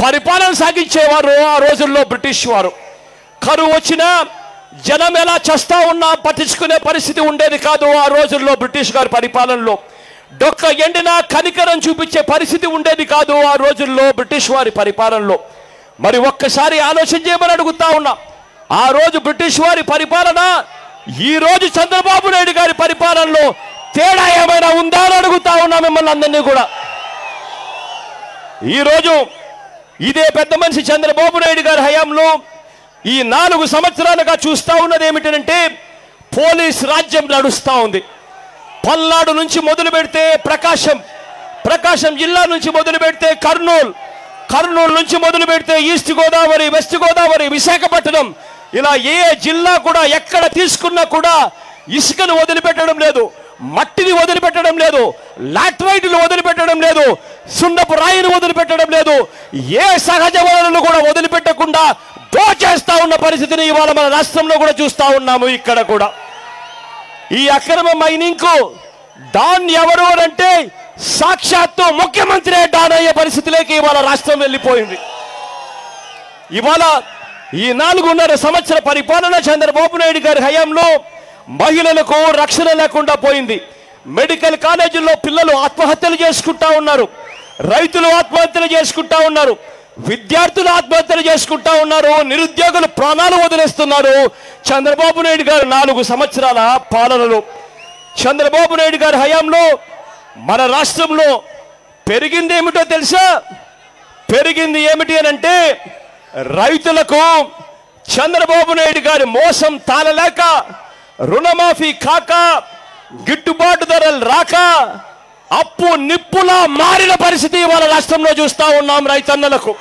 పరిపాలన సాగించేవారు ఆ రోజుల్లో బ్రిటిష్ వారు. కరువు వచ్చినా జనం ఎలా చేస్తా ఉన్నా పట్టించుకునే పరిస్థితి ఉండేది కాదు ఆ రోజుల్లో బ్రిటిష్ గారి పరిపాలనలో. డొక్క ఎండిన కనికరం చూపించే పరిస్థితి ఉండేది కాదు ఆ రోజుల్లో బ్రిటిష్ వారి పరిపాలనలో. మరి ఒక్కసారి ఆలోచన చేయమని అడుగుతా ఉన్నా, ఆ రోజు బ్రిటిష్ వారి పరిపాలన ఈ రోజు చంద్రబాబు నాయుడు గారి పరిపాలనలో తేడా ఏమైనా ఉందా అని అడుగుతా ఉన్నా మిమ్మల్ని అందరినీ కూడా. ఈరోజు ఇదే పెద్ద మనిషి చంద్రబాబు నాయుడు గారి హయాంలో ఈ 4 సంవత్సరాలుగా చూస్తూ ఉన్నది ఏమిటంటే పోలీస్ రాజ్యం నడుస్తూ ఉంది. పల్నాడు నుంచి మొదలు పెడితే ప్రకాశం జిల్లా నుంచి మొదలు పెడితే కర్నూలు నుంచి మొదలు పెడితే ఈస్ట్ గోదావరి, వెస్ట్ గోదావరి, విశాఖపట్నం, ఇలా ఏ జిల్లా కూడా ఎక్కడ తీసుకున్నా కూడా ఇసుకను వదిలిపెట్టడం లేదు, మట్టిని వదిలిపెట్టడం లేదు, లాట్రైట్ను వదిలిపెట్టడం లేదు, సున్నపు రాయిని వదిలిపెట్టడం లేదు, ఏ సహజ వనరులను కూడా వదిలిపెట్టకుండా దోచేస్తా ఉన్న పరిస్థితిని ఇవాళ మన రాష్ట్రంలో కూడా చూస్తా ఉన్నాము. ఇక్కడ కూడా ఈ అక్రమ మైనింగ్ కు డాన్ ఎవరు అంటే సాక్షాత్తు ముఖ్యమంత్రి డాన్ అయ్యే పరిస్థితిలోకి ఇవాళ రాష్ట్రం వెళ్ళిపోయింది. ఇవాళ ఈ 4.5 సంవత్సర పరిపాలన చంద్రబాబు నాయుడు గారి హయాంలో మహిళలకు రక్షణ లేకుండా పోయింది. మెడికల్ కాలేజీల్లో పిల్లలు ఆత్మహత్యలు చేసుకుంటా ఉన్నారు, రైతులు ఆత్మహత్యలు చేసుకుంటా ఉన్నారు, విద్యార్థులు ఆత్మహత్యలు చేసుకుంటా ఉన్నారు, నిరుద్యోగులు ప్రాణాలు వదిలేస్తున్నారు. చంద్రబాబు నాయుడు గారు 4 సంవత్సరాల పాలనలో, చంద్రబాబు నాయుడు గారి హయాంలో మన రాష్ట్రంలో పెరిగింది ఏమిటో తెలుసా? పెరిగింది ఏమిటి అని అంటే రైతులకు చంద్రబాబు నాయుడు గారి మోసం తాళలేక, రుణమాఫీ కాక, గిట్టుబాటు ధరలు రాక అప్పు నిప్పులా మారిన పరిస్థితి ఇవాళ రాష్ట్రంలో చూస్తా ఉన్నాం. రైతన్నలకు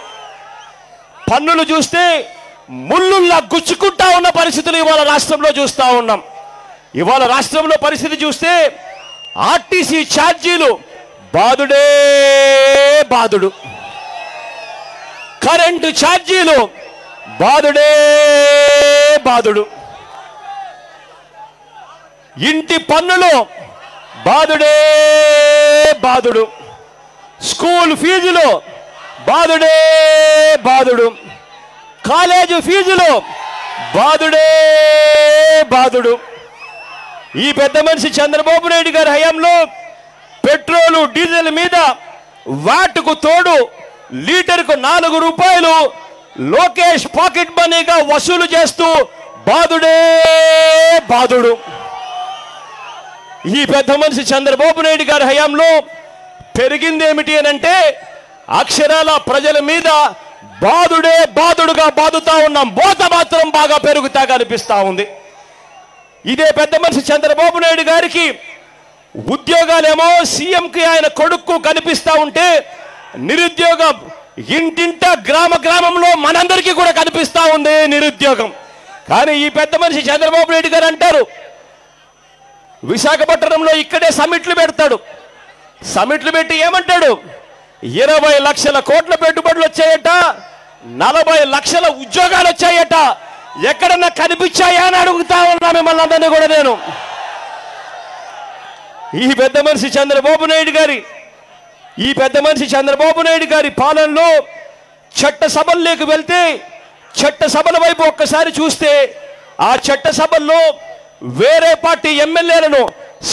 పన్నులు చూస్తే ముళ్ళుల్లా గుచ్చుకుంటా ఉన్న పరిస్థితులు ఇవాళ రాష్ట్రంలో చూస్తా ఉన్నాం. ఇవాళ రాష్ట్రంలో పరిస్థితి చూస్తే ఆర్టీసీ ఛార్జీలు బాదుడే బాదుడు, కరెంటు ఛార్జీలు బాదుడే బాదుడు, ఇంటి పన్నులు బాదుడే బాదుడు, స్కూల్ ఫీజులు బాదుడే బాదుడు, కాలేజీ ఫీజులు బాదుడే బాదుడు. ఈ పెద్ద మనిషి చంద్రబాబు నాయుడు గారి హయాంలో పెట్రోలు డీజిల్ మీద వాటుకు తోడు లీటర్కు 4 రూపాయలు లోకేష్ పాకెట్ మనీగా వసూలు చేస్తూ బాదుడే బాదుడు. ఈ పెద్ద మనిషి చంద్రబాబు నాయుడు గారి హయాంలో పెరిగింది ఏమిటి అని అంటే అక్షరాల ప్రజల మీద బాదుడే బాదుడుగా బాదుతా ఉన్నాం. బోత మాత్రం బాగా పెరుగుతా కనిపిస్తా ఉంది. ఇదే పెద్ద మనిషి చంద్రబాబు నాయుడు గారికి ఉద్యోగాలేమో సీఎంకి ఆయన కొడుకు కనిపిస్తా ఉంటే నిరుద్యోగం ఇంటింట గ్రామంలో మనందరికీ కూడా కనిపిస్తా ఉంది నిరుద్యోగం. కానీ ఈ పెద్ద మనిషి చంద్రబాబు నాయుడు గారు అంటారు విశాఖపట్నంలో ఇక్కడే సమిట్లు పెడతాడు. సమిట్లు పెట్టి ఏమంటాడు? 20 లక్షల కోట్ల పెట్టుబడులు వచ్చాయట, 40 లక్షల ఉద్యోగాలు వచ్చాయట. ఎక్కడన్నా కనిపించాయా అని అడుగుతా ఉన్నా మిమ్మల్ని అందరినీ కూడా నేను. ఈ పెద్ద మనిషి చంద్రబాబు నాయుడు గారి పాలనలో చట్టసభల్లోకి వెళ్తే చట్టసభల వైపు ఒక్కసారి చూస్తే ఆ చట్టసభల్లో వేరే పార్టీ ఎమ్మెల్యేలను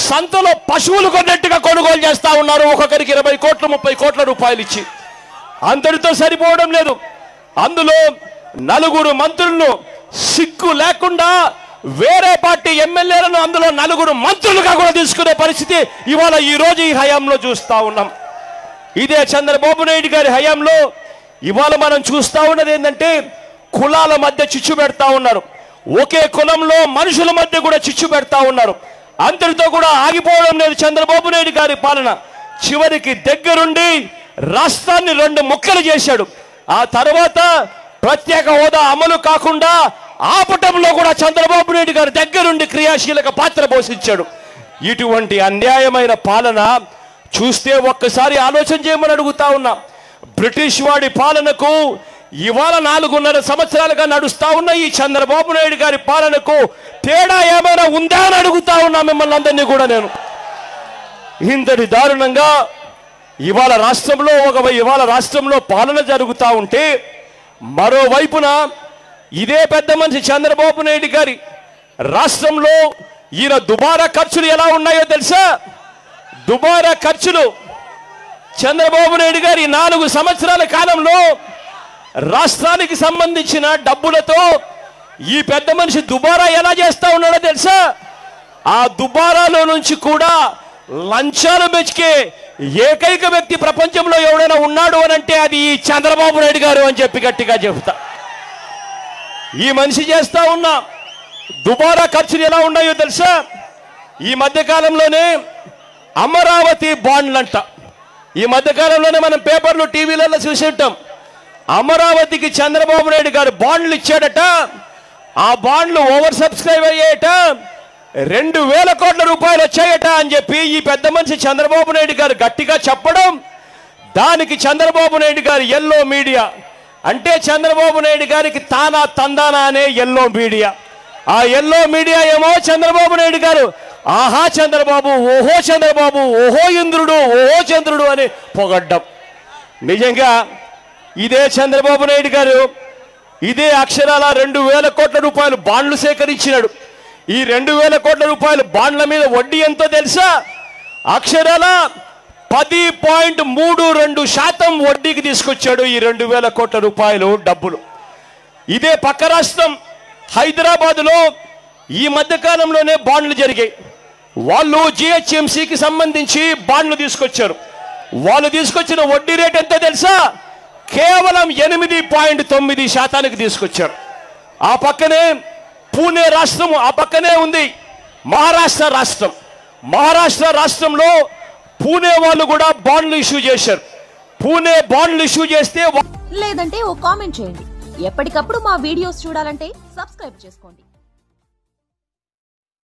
సంతలో పశువులు కొన్నట్టుగా కొనుగోలు చేస్తా ఉన్నారు. ఒక్కొక్కరికి 20 కోట్లు 30 కోట్ల రూపాయలు ఇచ్చి. అంతటితో సరిపోవడం లేదు, అందులో 4 మంత్రులను సిగ్గు లేకుండా వేరే పార్టీ ఎమ్మెల్యేలను అందులో 4 మంత్రులుగా కూడా తీసుకునే పరిస్థితి ఇవాళ ఈ రోజు ఈ హయాంలో చూస్తా ఉన్నాం. ఇదే చంద్రబాబు నాయుడు గారి హయాంలో ఇవాళ మనం చూస్తా ఉన్నది ఏంటంటే కులాల మధ్య చిచ్చు పెడతా ఉన్నారు. ఒకే కులంలో మనుషుల మధ్య కూడా చిచ్చు పెడతా ఉన్నారు. అంతటితో కూడా ఆగిపోవడం లేదు చంద్రబాబు నాయుడు గారి పాలన. చివరికి దగ్గరుండి రాష్ట్రాన్ని 2 ముక్కలు చేశాడు. ఆ తర్వాత ప్రత్యేక హోదా అమలు కాకుండా ఆపటంలో కూడా చంద్రబాబు నాయుడు గారి దగ్గరుండి క్రియాశీలక పాత్ర పోషించాడు. ఇటువంటి అన్యాయమైన పాలన చూస్తే ఒక్కసారి ఆలోచన చేయమని అడుగుతా ఉన్నా. బ్రిటిష్ వాడి పాలనకు ఇవాళ 4.5 సంవత్సరాలుగా నడుస్తా ఉన్న ఈ చంద్రబాబు నాయుడు గారి పాలనకు తేడా ఏమైనా ఉందా అని అడుగుతా ఉన్నా మిమ్మల్ని అందరినీ కూడా నేను. ఇంతటి దారుణంగా ఇవాళ రాష్ట్రంలో పాలన జరుగుతూ ఉంటే, మరోవైపున ఇదే పెద్ద మనిషి చంద్రబాబు నాయుడు గారి రాష్ట్రంలో ఈయన దుబారా ఖర్చులు ఎలా ఉన్నాయో తెలుసా? దుబారా ఖర్చులు చంద్రబాబు నాయుడు గారి 4 సంవత్సరాల కాలంలో రాష్ట్రానికి సంబంధించిన డబ్బులతో ఈ పెద్ద మనిషి దుబారా ఎలా చేస్తా ఉన్నాడో తెలుసా? ఆ దుబారాలో నుంచి కూడా లంచాలు మెచ్చుకే ఏకైక వ్యక్తి ప్రపంచంలో ఎవడైనా ఉన్నాడు అని అంటే అది ఈ చంద్రబాబు నాయుడు గారు అని చెప్పి గట్టిగా చెబుతా. ఈ మనిషి చేస్తా ఉన్న దుబారా ఖర్చులు ఎలా ఉన్నాయో తెలుసా? ఈ మధ్యకాలంలోనే అమరావతి బాండ్లంట. ఈ మధ్యకాలంలోనే మనం పేపర్లు టీవీలలో చూసి ఉంటాం. అమరావతికి చంద్రబాబు నాయుడు గారు బాండ్లు ఇచ్చాడట. ఆ బాండ్లు ఓవర్ సబ్స్క్రైబ్ అయ్యాయట, 2,000 కోట్ల రూపాయలు వచ్చాయట అని చెప్పి ఈ పెద్ద మనిషి చంద్రబాబు నాయుడు గారు గట్టిగా చెప్పడం, దానికి చంద్రబాబు నాయుడు గారు ఎల్లో మీడియా అంటే చంద్రబాబు నాయుడు గారికి తానా తందానా అనే ఎల్లో మీడియా. ఆ ఎల్లో మీడియా ఏమో చంద్రబాబు నాయుడు గారు ఆహా చంద్రబాబు, ఓహో చంద్రబాబు, ఓహో ఇంద్రుడు, ఓహో చంద్రుడు అని పొగడ్డం. నిజంగా ఇదే చంద్రబాబు నాయుడు గారు ఇదే అక్షరాల 2,000 కోట్ల రూపాయలు బాండ్లు సేకరించినాడు. ఈ 2,000 కోట్ల రూపాయలు బాండ్ల మీద వడ్డీ ఎంతో తెలుసా? అక్షరాల 10.32% వడ్డీకి తీసుకొచ్చాడు ఈ 2,000 కోట్ల రూపాయలు డబ్బులు. ఇదే పక్క రాష్ట్రం హైదరాబాదులో ఈ మధ్యకాలంలోనే బాండ్లు జరిగాయి. వాళ్ళు జిహెచ్ఎంసీకి సంబంధించి బాండ్లు తీసుకొచ్చారు. వాళ్ళు తీసుకొచ్చిన వడ్డీ రేట్ ఎంతో తెలుసా? కేవలం 8.9% తీసుకొచ్చారు. ఆ పక్కనే పూణే రాష్ట్రం, ఆ పక్కనే ఉంది మహారాష్ట్ర రాష్ట్రం. మహారాష్ట్ర రాష్ట్రంలో పూణే వాళ్ళు కూడా బాండ్లు ఇష్యూ చేశారు. పూణే బాండ్లు ఇష్యూ చేస్తే లేదంటే ఓ కామెంట్ చేయండి. ఎప్పటికప్పుడు మా వీడియోస్ చూడాలంటే సబ్స్క్రైబ్ చేసుకోండి.